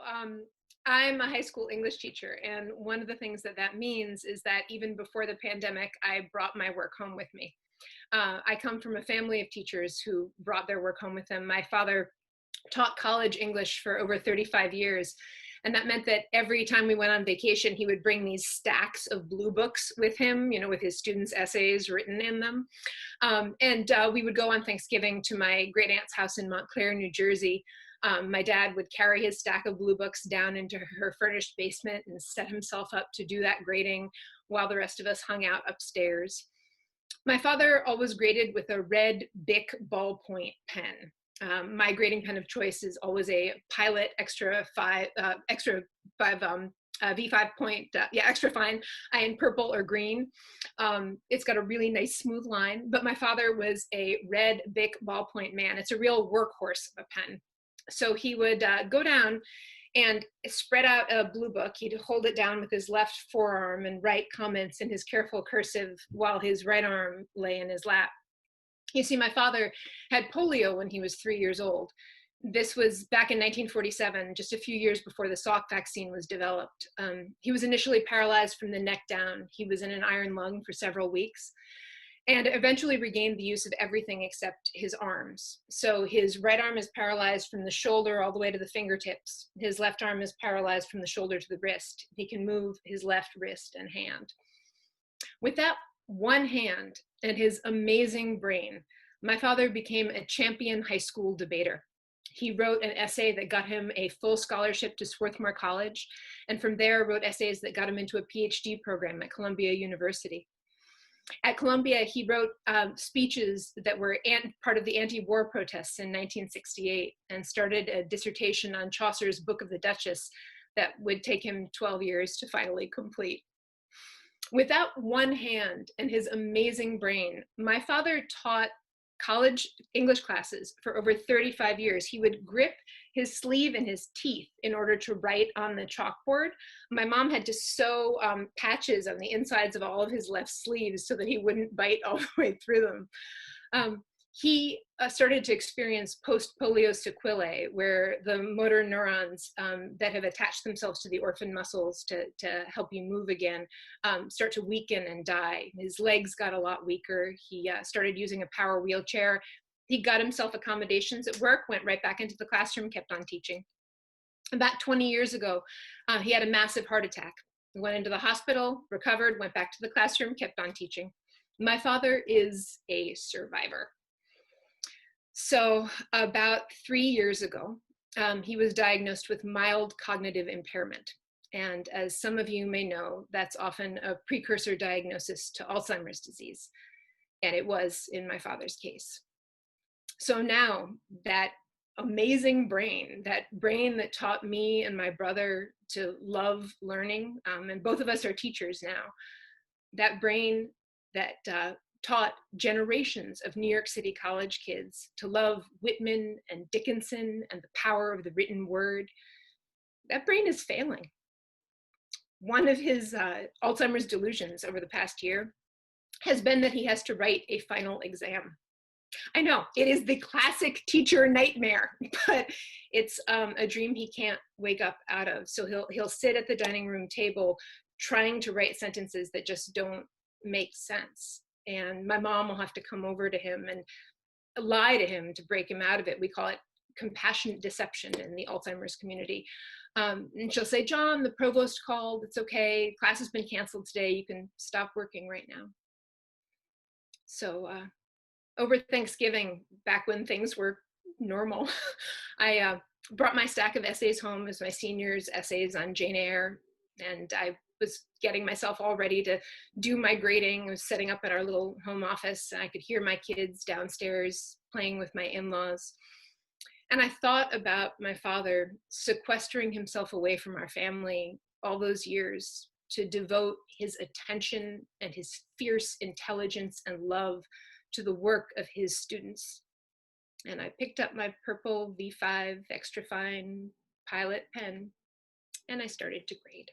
I'm a high school English teacher, and one of the things that that means is that even before the pandemic, I brought my work home with me. I come from a family of teachers who brought their work home with them. My father taught college English for over 35 years. And that meant that every time we went on vacation, he would bring these stacks of blue books with him, you know, with his students' essays written in them. We would go on Thanksgiving to my great aunt's house in Montclair, New Jersey. My dad would carry his stack of blue books down into her furnished basement and set himself up to do that grading while the rest of us hung out upstairs. My father always graded with a red Bic ballpoint pen. My grading pen of choice is always a Pilot extra five V5 point, extra fine, in purple or green. It's got a really nice smooth line, but my father was a red Bic ballpoint man. It's a real workhorse of a pen. So he would go down and spread out a blue book. He'd hold it down with his left forearm and write comments in his careful cursive while his right arm lay in his lap. You see, my father had polio when he was 3 years old. This was back in 1947, just a few years before the Salk vaccine was developed. He was initially paralyzed from the neck down. He was in an iron lung for several weeks and eventually regained the use of everything except his arms. So his right arm is paralyzed from the shoulder all the way to the fingertips. His left arm is paralyzed from the shoulder to the wrist. He can move his left wrist and hand. With that one hand and his amazing brain, my father became a champion high school debater. He wrote an essay that got him a full scholarship to Swarthmore College, and from there wrote essays that got him into a PhD program at Columbia University. At Columbia, he wrote speeches that were part of the anti-war protests in 1968 and started a dissertation on Chaucer's Book of the Duchess that would take him 12 years to finally complete. With that one hand and his amazing brain, my father taught college English classes for over 35 years. He would grip his sleeve in his teeth in order to write on the chalkboard. My mom had to sew patches on the insides of all of his left sleeves so that he wouldn't bite all the way through them. He started to experience post-polio sequelae, where the motor neurons that have attached themselves to the orphan muscles to help you move again start to weaken and die. His legs got a lot weaker. He started using a power wheelchair. He got himself accommodations at work, went right back into the classroom, kept on teaching. About 20 years ago, he had a massive heart attack. He went into the hospital, recovered, went back to the classroom, kept on teaching. My father is a survivor. So about 3 years ago, he was diagnosed with mild cognitive impairment. And as some of you may know, that's often a precursor diagnosis to Alzheimer's disease. And it was in my father's case. So now that amazing brain, that brain that taught me and my brother to love learning, and both of us are teachers now, that brain that taught generations of New York City college kids to love Whitman and Dickinson and the power of the written word, that brain is failing. One of his Alzheimer's delusions over the past year has been that he has to write a final exam. I know, it is the classic teacher nightmare, but it's a dream he can't wake up out of. So he'll sit at the dining room table trying to write sentences that just don't make sense. And my mom will have to come over to him and lie to him to break him out of it. We call it compassionate deception in the Alzheimer's community. And she'll say, John, the provost called, it's okay, class has been canceled today, you can stop working right now. So over Thanksgiving, back when things were normal, I brought my stack of essays home as my seniors' essays on Jane Eyre, and I was getting myself all ready to do my grading. I was setting up at our little home office, and I could hear my kids downstairs playing with my in-laws. And I thought about my father sequestering himself away from our family all those years to devote his attention and his fierce intelligence and love to the work of his students. And I picked up my purple V5 extra fine Pilot pen, and I started to grade.